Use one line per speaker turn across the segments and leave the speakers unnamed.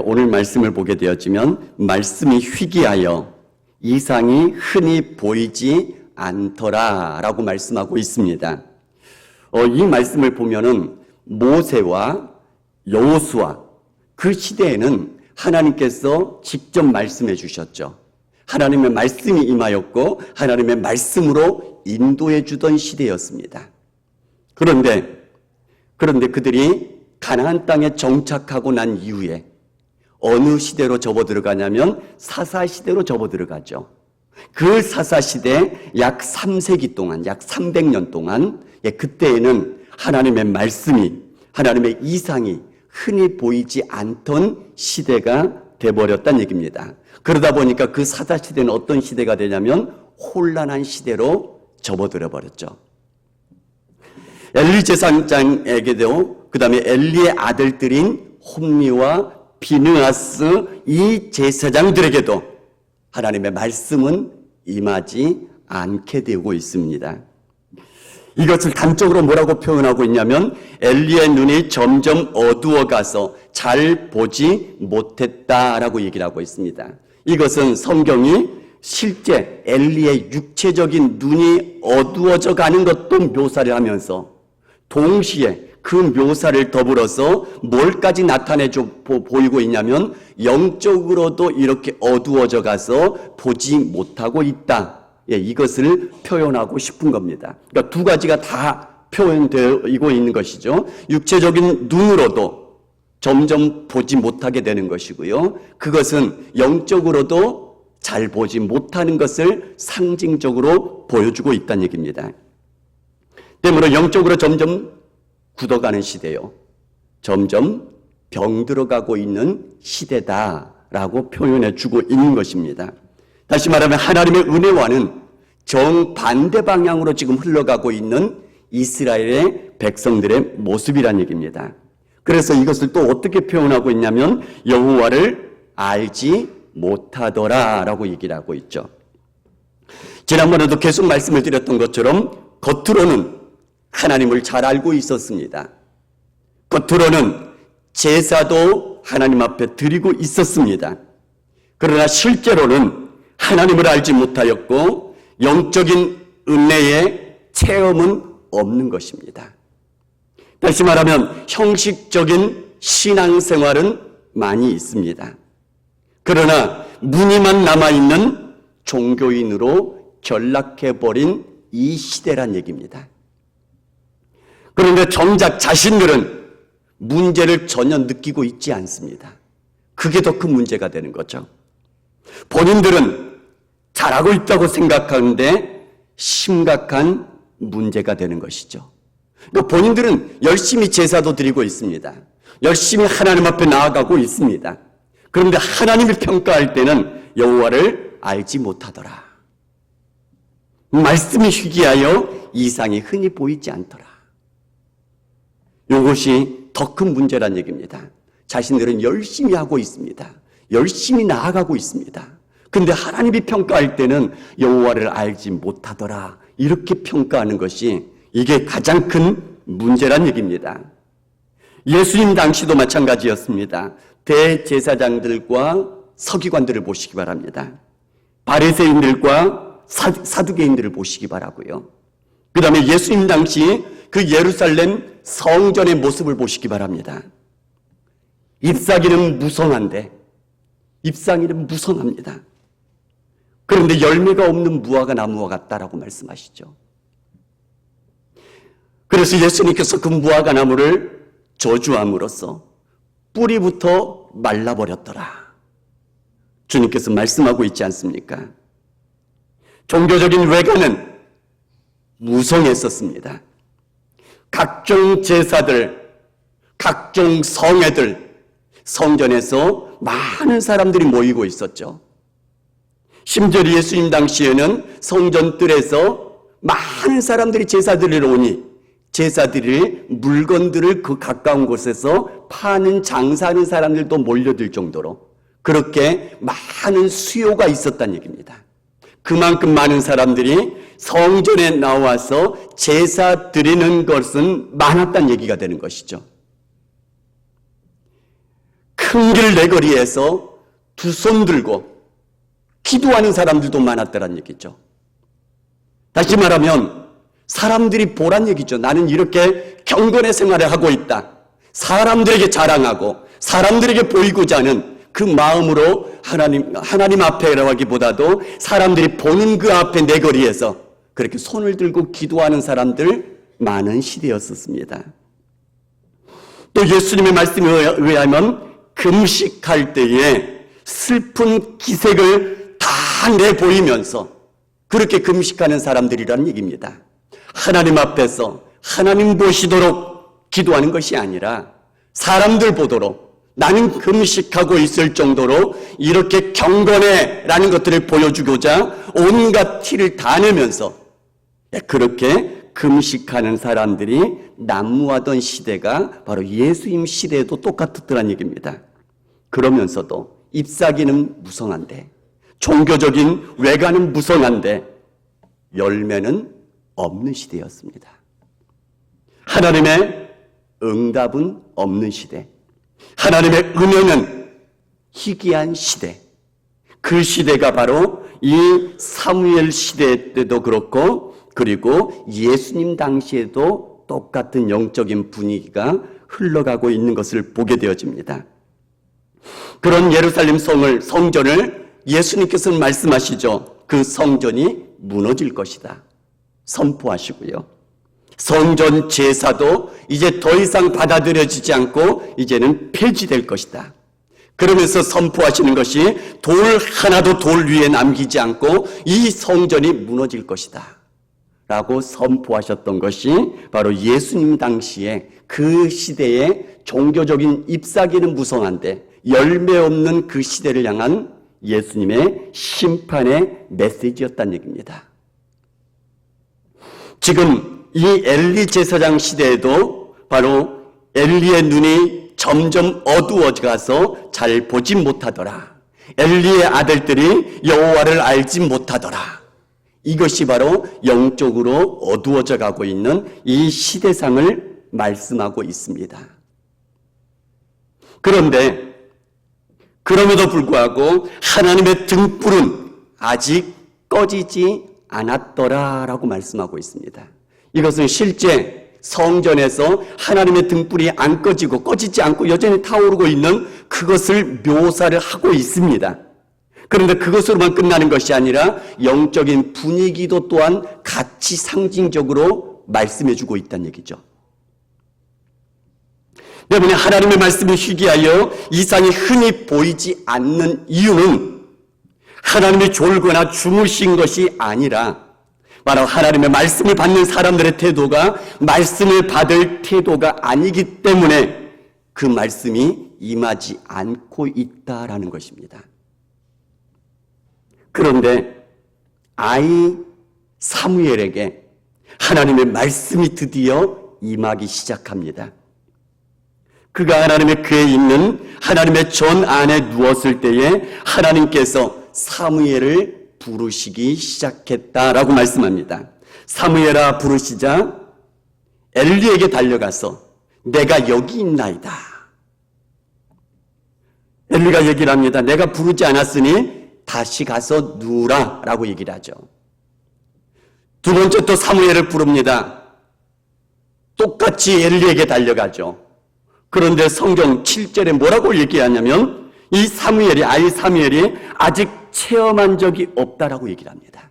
오늘 말씀을 보게 되었지만 말씀이 희귀하여 이상이 흔히 보이지 않더라 라고 말씀하고 있습니다. 이 말씀을 보면은 모세와 여호수아 그 시대에는 하나님께서 직접 말씀해 주셨죠. 하나님의 말씀이 임하였고 하나님의 말씀으로 인도해 주던 시대였습니다. 그런데 그들이 가나안 땅에 정착하고 난 이후에 어느 시대로 접어들어가냐면 사사시대로 접어들어가죠. 그 사사시대 약 3세기 동안, 약 300년 동안 그때에는 하나님의 말씀이, 하나님의 이상이 흔히 보이지 않던 시대가 돼버렸다는 얘기입니다. 그러다 보니까 그 사사시대는 어떤 시대가 되냐면 혼란한 시대로 접어들어 버렸죠. 엘리 제사장에게도 그 다음에 엘리의 아들들인 홈리와 비느하스 이 제사장들에게도 하나님의 말씀은 임하지 않게 되고 있습니다. 이것을 단적으로 뭐라고 표현하고 있냐면 엘리의 눈이 점점 어두워가서 잘 보지 못했다라고 얘기를 하고 있습니다. 이것은 성경이 실제 엘리의 육체적인 눈이 어두워져 가는 것도 묘사를 하면서 동시에 그 묘사를 더불어서 뭘까지 나타내줘 보이고 있냐면 영적으로도 이렇게 어두워져 가서 보지 못하고 있다. 이것을 표현하고 싶은 겁니다. 그러니까 두 가지가 다 표현되고 있는 것이죠. 육체적인 눈으로도 점점 보지 못하게 되는 것이고요. 그것은 영적으로도 잘 보지 못하는 것을 상징적으로 보여주고 있다는 얘기입니다. 때문에 영적으로 점점 굳어가는 시대요. 점점 병들어가고 있는 시대다라고 표현해 주고 있는 것입니다. 다시 말하면 하나님의 은혜와는 정반대 방향으로 지금 흘러가고 있는 이스라엘의 백성들의 모습이란 얘기입니다. 그래서 이것을 또 어떻게 표현하고 있냐면 여호와를 알지 못하더라라고 얘기를 하고 있죠. 지난번에도 계속 말씀을 드렸던 것처럼 겉으로는 하나님을 잘 알고 있었습니다. 겉으로는 제사도 하나님 앞에 드리고 있었습니다. 그러나 실제로는 하나님을 알지 못하였고 영적인 은혜의 체험은 없는 것입니다. 다시 말하면 형식적인 신앙생활은 많이 있습니다. 그러나 무늬만 남아있는 종교인으로 전락해버린 이 시대란 얘기입니다. 그런데 정작 자신들은 문제를 전혀 느끼고 있지 않습니다. 그게 더 큰 문제가 되는 거죠. 본인들은 잘하고 있다고 생각하는데 심각한 문제가 되는 것이죠. 그러니까 본인들은 열심히 제사도 드리고 있습니다. 열심히 하나님 앞에 나아가고 있습니다. 그런데 하나님을 평가할 때는 여호와를 알지 못하더라. 말씀이 희귀하여 이상이 흔히 보이지 않더라. 이것이 더 큰 문제란 얘기입니다. 자신들은 열심히 하고 있습니다. 열심히 나아가고 있습니다. 그런데 하나님이 평가할 때는 여호와를 알지 못하더라. 이렇게 평가하는 것이 이게 가장 큰 문제란 얘기입니다. 예수님 당시도 마찬가지였습니다. 대제사장들과 서기관들을 보시기 바랍니다. 바리새인들과 사두개인들을 보시기 바라고요. 그 다음에 예수님 당시 그 예루살렘 성전의 모습을 보시기 바랍니다. 잎사귀는 무성한데 잎사귀는 무성합니다. 그런데 열매가 없는 무화과 나무와 같다라고 말씀하시죠. 그래서 예수님께서 그 무화과 나무를 저주함으로써 뿌리부터 말라버렸더라. 주님께서 말씀하고 있지 않습니까? 종교적인 외관은 무성했었습니다. 각종 제사들, 각종 성회들, 성전에서 많은 사람들이 모이고 있었죠. 심지어 예수님 당시에는 성전뜰에서 많은 사람들이 제사 드리러 오니 제사 드릴 물건들을 그 가까운 곳에서 파는 장사하는 사람들도 몰려들 정도로 그렇게 많은 수요가 있었다는 얘기입니다. 그만큼 많은 사람들이 성전에 나와서 제사 드리는 것은 많았다는 얘기가 되는 것이죠. 큰 한길 내거리에서 두 손 들고 기도하는 사람들도 많았다는 얘기죠. 다시 말하면 사람들이 보란 얘기죠. 나는 이렇게 경건의 생활을 하고 있다. 사람들에게 자랑하고 사람들에게 보이고자 하는 그 마음으로 하나님 앞에라고 하기보다도 사람들이 보는 그 앞에 내거리에서 그렇게 손을 들고 기도하는 사람들 많은 시대였었습니다. 또 예수님의 말씀에 의하면 금식할 때에 슬픈 기색을 다 내보이면서 그렇게 금식하는 사람들이라는 얘기입니다. 하나님 앞에서 하나님 보시도록 기도하는 것이 아니라 사람들 보도록 나는 금식하고 있을 정도로 이렇게 경건해라는 것들을 보여주고자 온갖 티를 다 내면서 그렇게 금식하는 사람들이 난무하던 시대가 바로 예수님 시대에도 똑같았더란 얘기입니다. 그러면서도 잎사귀는 무성한데 종교적인 외관은 무성한데 열매는 없는 시대였습니다. 하나님의 응답은 없는 시대, 하나님의 은혜는 희귀한 시대, 그 시대가 바로 이 사무엘 시대 때도 그렇고 그리고 예수님 당시에도 똑같은 영적인 분위기가 흘러가고 있는 것을 보게 되어집니다. 그런 예루살렘 성전을 예수님께서는 말씀하시죠. 그 성전이 무너질 것이다 선포하시고요. 성전 제사도 이제 더 이상 받아들여지지 않고 이제는 폐지될 것이다. 그러면서 선포하시는 것이 돌 하나도 돌 위에 남기지 않고 이 성전이 무너질 것이다 라고 선포하셨던 것이 바로 예수님 당시에 그 시대에 종교적인 잎사귀는 무성한데 열매 없는 그 시대를 향한 예수님의 심판의 메시지였다는 얘기입니다. 지금 이 엘리 제사장 시대에도 바로 엘리의 눈이 점점 어두워져가서 잘 보지 못하더라. 엘리의 아들들이 여호와를 알지 못하더라. 이것이 바로 영적으로 어두워져 가고 있는 이 시대상을 말씀하고 있습니다. 그런데 그럼에도 불구하고 하나님의 등불은 아직 꺼지지 않았더라라고 말씀하고 있습니다. 이것은 실제 성전에서 하나님의 등불이 안 꺼지고 꺼지지 않고 여전히 타오르고 있는 그것을 묘사를 하고 있습니다. 그런데 그것으로만 끝나는 것이 아니라 영적인 분위기도 또한 같이 상징적으로 말씀해주고 있다는 얘기죠. 때문에 하나님의 말씀을 희귀하여 이상이 흔히 보이지 않는 이유는 하나님이 졸거나 주무신 것이 아니라 바로 하나님의 말씀을 받는 사람들의 태도가 말씀을 받을 태도가 아니기 때문에 그 말씀이 임하지 않고 있다라는 것입니다. 그런데 아이 사무엘에게 하나님의 말씀이 드디어 임하기 시작합니다. 그가 하나님의 궤에 있는 하나님의 전 안에 누웠을 때에 하나님께서 사무엘을 부르시기 시작했다라고 말씀합니다. 사무엘아 부르시자 엘리에게 달려가서 내가 여기 있나이다. 엘리가 얘기를 합니다. 내가 부르지 않았으니 다시 가서 누우라 라고 얘기를 하죠. 두 번째 또 사무엘을 부릅니다. 똑같이 엘리에게 달려가죠. 그런데 성경 7절에 뭐라고 얘기하냐면 이 사무엘이 아이 사무엘이 아직 체험한 적이 없다라고 얘기를 합니다.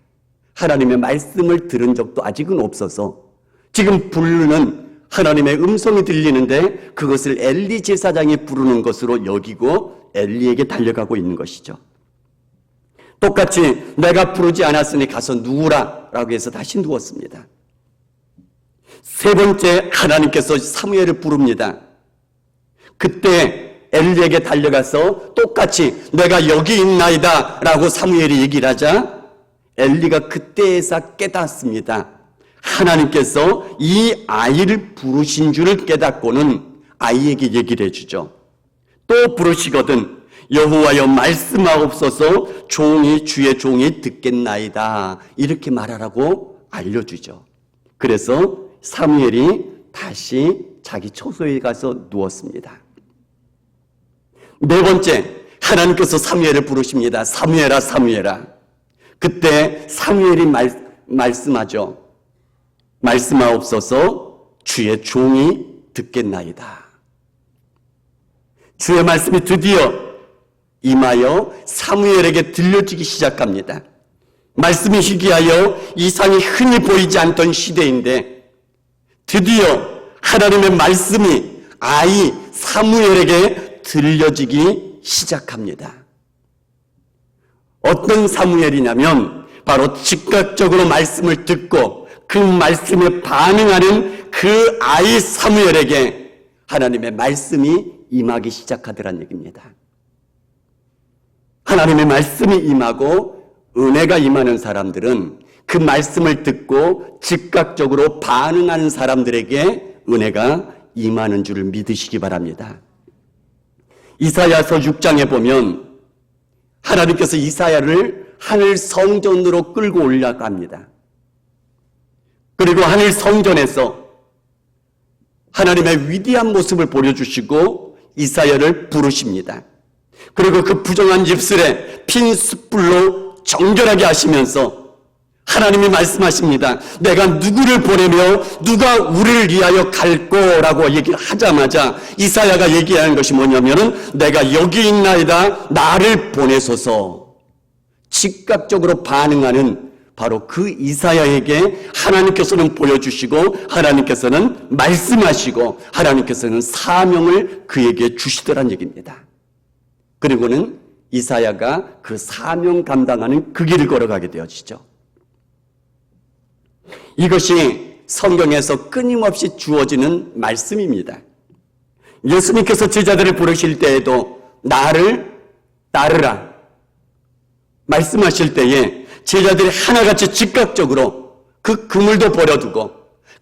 하나님의 말씀을 들은 적도 아직은 없어서 지금 부르는 하나님의 음성이 들리는데 그것을 엘리 제사장이 부르는 것으로 여기고 엘리에게 달려가고 있는 것이죠. 똑같이 내가 부르지 않았으니 가서 누우라 라고 해서 다시 누웠습니다. 세 번째 하나님께서 사무엘을 부릅니다. 그때 엘리에게 달려가서 똑같이 내가 여기 있나이다 라고 사무엘이 얘기를 하자 엘리가 그때에서 깨닫습니다. 하나님께서 이 아이를 부르신 줄을 깨닫고는 아이에게 얘기를 해주죠. 또 부르시거든 여호와여 말씀하옵소서 종이 주의 종이 듣겠나이다 이렇게 말하라고 알려주죠. 그래서 사무엘이 다시 자기 처소에 가서 누웠습니다. 네 번째, 하나님께서 사무엘을 부르십니다. 사무엘아, 사무엘아. 그때 사무엘이 말씀하죠. 말씀하옵소서, 주의 종이 듣겠나이다. 주의 말씀이 드디어 임하여 사무엘에게 들려지기 시작합니다. 말씀이 희귀하여 이상이 흔히 보이지 않던 시대인데 드디어 하나님의 말씀이 아이 사무엘에게 들려지기 시작합니다. 어떤 사무엘이냐면 바로 즉각적으로 말씀을 듣고 그 말씀에 반응하는 그 아이 사무엘에게 하나님의 말씀이 임하기 시작하더란 얘기입니다. 하나님의 말씀이 임하고 은혜가 임하는 사람들은 그 말씀을 듣고 즉각적으로 반응하는 사람들에게 은혜가 임하는 줄을 믿으시기 바랍니다. 이사야서 6장에 보면 하나님께서 이사야를 하늘 성전으로 끌고 올라갑니다. 그리고 하늘 성전에서 하나님의 위대한 모습을 보여주시고 이사야를 부르십니다. 그리고 그 부정한 입술에 핀 숯불로 정결하게 하시면서 하나님이 말씀하십니다. 내가 누구를 보내며 누가 우리를 위하여 갈 거라고 얘기를 하자마자 이사야가 얘기하는 것이 뭐냐면은 내가 여기 있나이다 나를 보내소서. 즉각적으로 반응하는 바로 그 이사야에게 하나님께서는 보여주시고 하나님께서는 말씀하시고 하나님께서는 사명을 그에게 주시더란 얘기입니다. 그리고는 이사야가 그 사명 감당하는 그 길을 걸어가게 되어지죠. 이것이 성경에서 끊임없이 주어지는 말씀입니다. 예수님께서 제자들을 부르실 때에도 나를 따르라 말씀하실 때에 제자들이 하나같이 즉각적으로 그 그물도 버려두고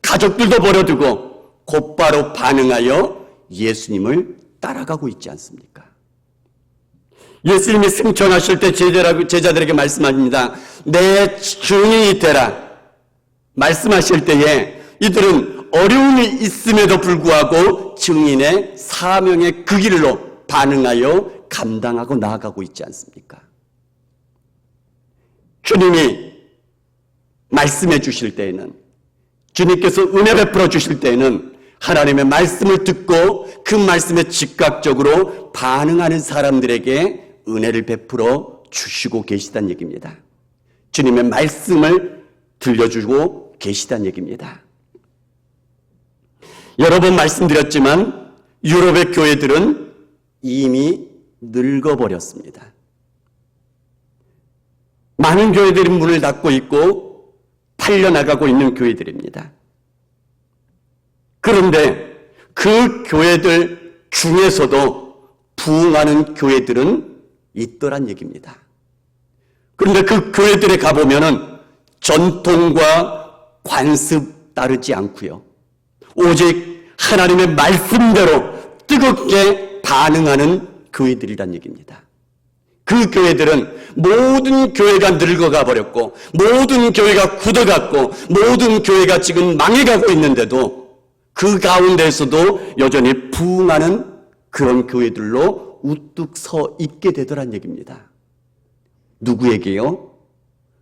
가족들도 버려두고 곧바로 반응하여 예수님을 따라가고 있지 않습니까? 예수님이 승천하실 때 제자들에게 말씀하십니다. 내 증인이 되라 말씀하실 때에 이들은 어려움이 있음에도 불구하고 증인의 사명의 그 길로 반응하여 감당하고 나아가고 있지 않습니까? 주님이 말씀해 주실 때에는 주님께서 은혜 베풀어 주실 때에는 하나님의 말씀을 듣고 그 말씀에 즉각적으로 반응하는 사람들에게 은혜를 베풀어 주시고 계시다는 얘기입니다. 주님의 말씀을 들려주고 계시다는 얘기입니다. 여러 번 말씀드렸지만 유럽의 교회들은 이미 늙어버렸습니다. 많은 교회들이 문을 닫고 있고 팔려나가고 있는 교회들입니다. 그런데 그 교회들 중에서도 부흥하는 교회들은 있더란 얘기입니다. 그런데 그 교회들에 가보면은 전통과 관습 따르지 않고요. 오직 하나님의 말씀대로 뜨겁게 반응하는 교회들이란 얘기입니다. 그 교회들은 모든 교회가 늙어가 버렸고 모든 교회가 굳어갔고 모든 교회가 지금 망해가고 있는데도 그 가운데에서도 여전히 부흥하는 그런 교회들로 우뚝 서 있게 되더란 얘기입니다. 누구에게요?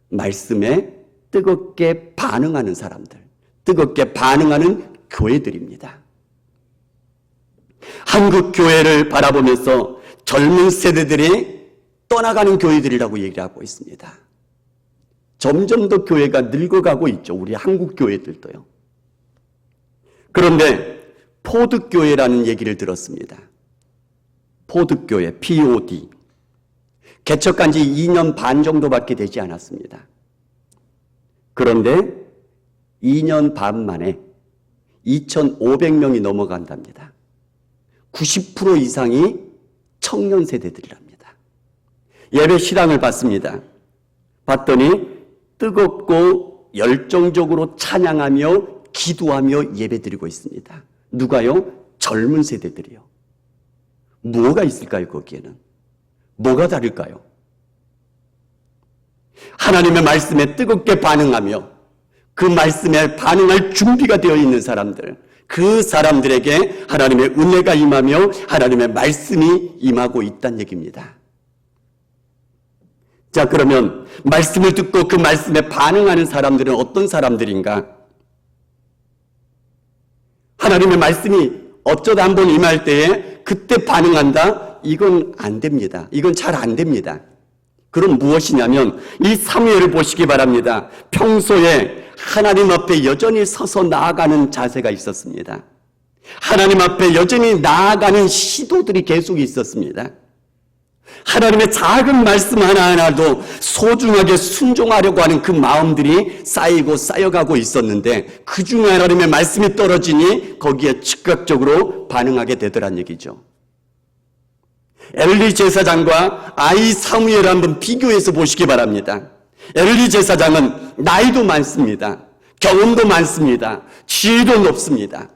말씀에 뜨겁게 반응하는 사람들, 뜨겁게 반응하는 교회들입니다. 한국 교회를 바라보면서 젊은 세대들이 떠나가는 교회들이라고 얘기를 하고 있습니다. 점점 더 교회가 늙어가고 있죠. 우리 한국 교회들도요. 그런데 포드교회라는 얘기를 들었습니다. 포드교회, POD. 개척한 지 2년 반 정도밖에 되지 않았습니다. 그런데 2년 반 만에 2,500명이 넘어간답니다. 90% 이상이 청년 세대들이랍니다. 예배 실황을 봤습니다. 봤더니 뜨겁고 열정적으로 찬양하며 기도하며 예배드리고 있습니다. 누가요? 젊은 세대들이요. 뭐가 있을까요, 거기에는? 뭐가 다를까요? 하나님의 말씀에 뜨겁게 반응하며 그 말씀에 반응할 준비가 되어 있는 사람들, 그 사람들에게 하나님의 은혜가 임하며 하나님의 말씀이 임하고 있다는 얘기입니다. 자, 그러면 말씀을 듣고 그 말씀에 반응하는 사람들은 어떤 사람들인가? 하나님의 말씀이 어쩌다 한번 임할 때에 그때 반응한다? 이건 안 됩니다. 이건 잘 안 됩니다. 그럼 무엇이냐면 이 사무엘을 보시기 바랍니다. 평소에 하나님 앞에 여전히 서서 나아가는 자세가 있었습니다. 하나님 앞에 여전히 나아가는 시도들이 계속 있었습니다. 하나님의 작은 말씀 하나하나도 소중하게 순종하려고 하는 그 마음들이 쌓이고 쌓여가고 있었는데 그 중에 하나님의 말씀이 떨어지니 거기에 즉각적으로 반응하게 되더란 얘기죠. 엘리 제사장과 아이 사무엘을 한번 비교해서 보시기 바랍니다. 엘리 제사장은 나이도 많습니다. 경험도 많습니다. 지위도 높습니다.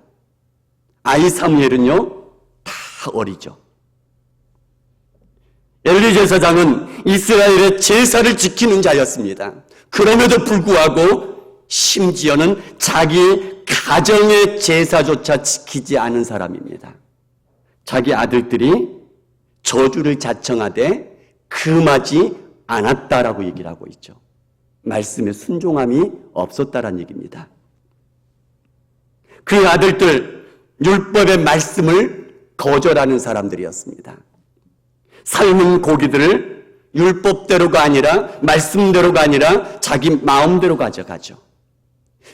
아이 사무엘은요, 다 어리죠. 엘리 제사장은 이스라엘의 제사를 지키는 자였습니다. 그럼에도 불구하고 심지어는 자기 가정의 제사조차 지키지 않은 사람입니다. 자기 아들들이 저주를 자청하되 금하지 않았다라고 얘기를 하고 있죠. 말씀에 순종함이 없었다라는 얘기입니다. 그 아들들 율법의 말씀을 거절하는 사람들이었습니다. 삶은 고기들을 율법대로가 아니라 말씀대로가 아니라 자기 마음대로 가져가죠.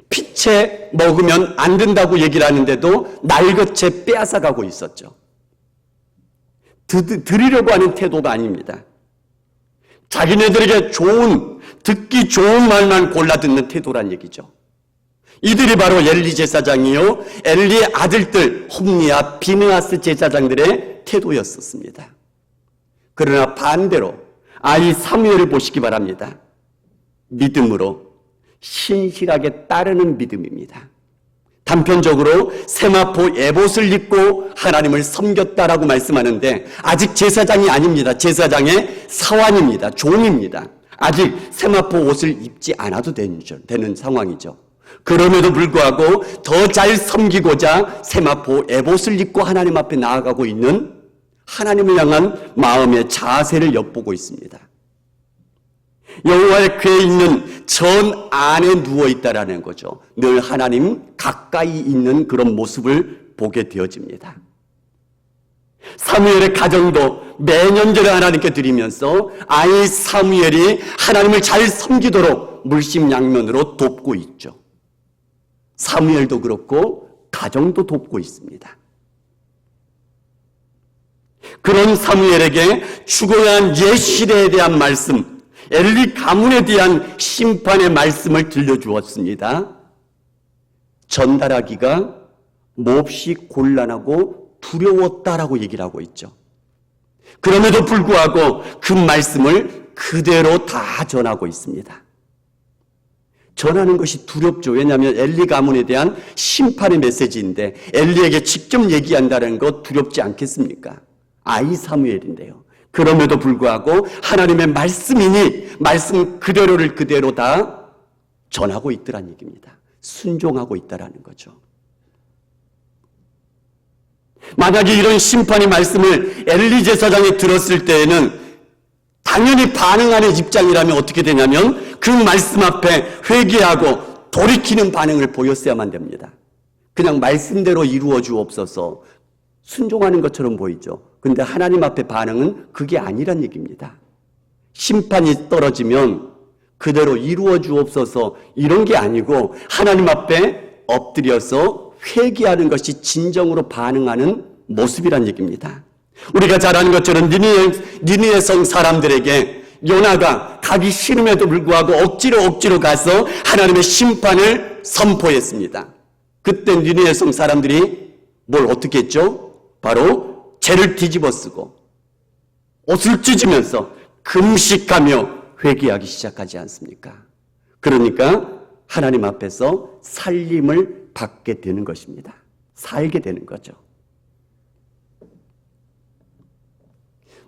피채 먹으면 안 된다고 얘기를 하는데도 날것에 빼앗아가고 있었죠. 드리려고 하는 태도가 아닙니다. 자기네들에게 듣기 좋은 말만 골라 듣는 태도란 얘기죠. 이들이 바로 엘리 제사장이요, 엘리의 아들들 홈리와 비느하스 제사장들의 태도였었습니다. 그러나 반대로 아이 사무엘을 보시기 바랍니다. 믿음으로 신실하게 따르는 믿음입니다. 단편적으로 세마포 에봇을 입고 하나님을 섬겼다라고 말씀하는데 아직 제사장이 아닙니다. 제사장의 사환입니다. 종입니다. 아직 세마포 옷을 입지 않아도 되는 상황이죠. 그럼에도 불구하고 더 잘 섬기고자 세마포 에봇을 입고 하나님 앞에 나아가고 있는 하나님을 향한 마음의 자세를 엿보고 있습니다. 여호와의 궤에 있는 전 안에 누워있다라는 거죠. 늘 하나님 가까이 있는 그런 모습을 보게 되어집니다. 사무엘의 가정도 매년절에 하나님께 드리면서 아이 사무엘이 하나님을 잘 섬기도록 물심양면으로 돕고 있죠. 사무엘도 그렇고 가정도 돕고 있습니다. 그런 사무엘에게 죽어야 한 옛 시대에 대한 말씀, 엘리 가문에 대한 심판의 말씀을 들려주었습니다. 전달하기가 몹시 곤란하고 두려웠다라고 얘기를 하고 있죠. 그럼에도 불구하고 그 말씀을 그대로 다 전하고 있습니다. 전하는 것이 두렵죠. 왜냐하면 엘리 가문에 대한 심판의 메시지인데 엘리에게 직접 얘기한다는 거 두렵지 않겠습니까? 아이 사무엘인데요. 그럼에도 불구하고 하나님의 말씀이니 말씀 그대로를 그대로 다 전하고 있더란 얘기입니다. 순종하고 있다라는 거죠. 만약에 이런 심판의 말씀을 엘리 제사장이 들었을 때에는 당연히 반응하는 입장이라면 어떻게 되냐면 그 말씀 앞에 회개하고 돌이키는 반응을 보였어야만 됩니다. 그냥 말씀대로 이루어 주옵소서 순종하는 것처럼 보이죠. 근데 하나님 앞에 반응은 그게 아니란 얘기입니다. 심판이 떨어지면 그대로 이루어 주옵소서 이런 게 아니고 하나님 앞에 엎드려서 회개하는 것이 진정으로 반응하는 모습이란 얘기입니다. 우리가 잘 아는 것처럼 니느웨 성 사람들에게 요나가 가기 싫음에도 불구하고 억지로 가서 하나님의 심판을 선포했습니다. 그때 니느웨 성 사람들이 뭘 어떻게 했죠? 바로 죄를 뒤집어 쓰고 옷을 찢으면서 금식하며 회개하기 시작하지 않습니까? 그러니까 하나님 앞에서 살림을 받게 되는 것입니다. 살게 되는 거죠.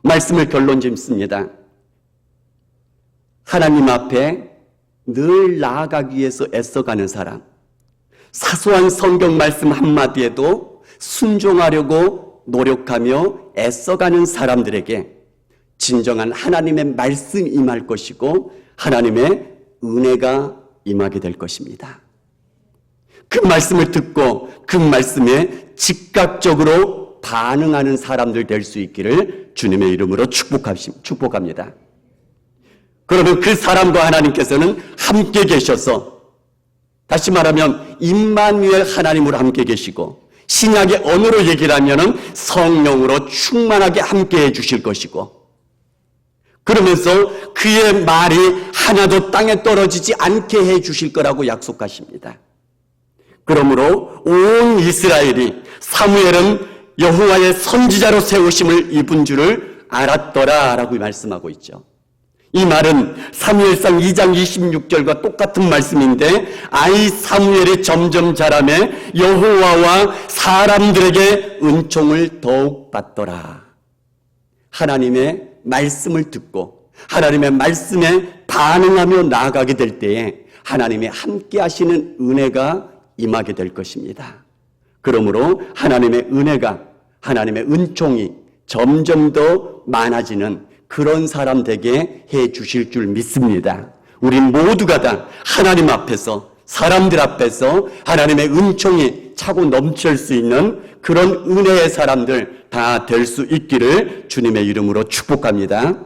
말씀을 결론 짓습니다. 하나님 앞에 늘 나아가기 위해서 애써가는 사람, 사소한 성경 말씀 한마디에도 순종하려고 노력하며 애써가는 사람들에게 진정한 하나님의 말씀이 임할 것이고 하나님의 은혜가 임하게 될 것입니다. 그 말씀을 듣고 그 말씀에 즉각적으로 반응하는 사람들 될 수 있기를 주님의 이름으로 축복합니다. 그러면 그 사람과 하나님께서는 함께 계셔서, 다시 말하면 임마누엘 하나님으로 함께 계시고, 신약의 언어로 얘기를 하면은 성령으로 충만하게 함께 해 주실 것이고, 그러면서 그의 말이 하나도 땅에 떨어지지 않게 해 주실 거라고 약속하십니다. 그러므로 온 이스라엘이 사무엘은 여호와의 선지자로 세우심을 입은 줄을 알았더라 라고 말씀하고 있죠. 이 말은 사무엘상 2장 26절과 똑같은 말씀인데, 아이 사무엘이 점점 자라매 여호와와 사람들에게 은총을 더욱 받더라. 하나님의 말씀을 듣고 하나님의 말씀에 반응하며 나아가게 될 때에 하나님의 함께 하시는 은혜가 임하게 될 것입니다. 그러므로 하나님의 은혜가, 하나님의 은총이 점점 더 많아지는 그런 사람 되게 해 주실 줄 믿습니다. 우리 모두가 다 하나님 앞에서, 사람들 앞에서 하나님의 은총이 차고 넘칠 수 있는 그런 은혜의 사람들 다 될 수 있기를 주님의 이름으로 축복합니다.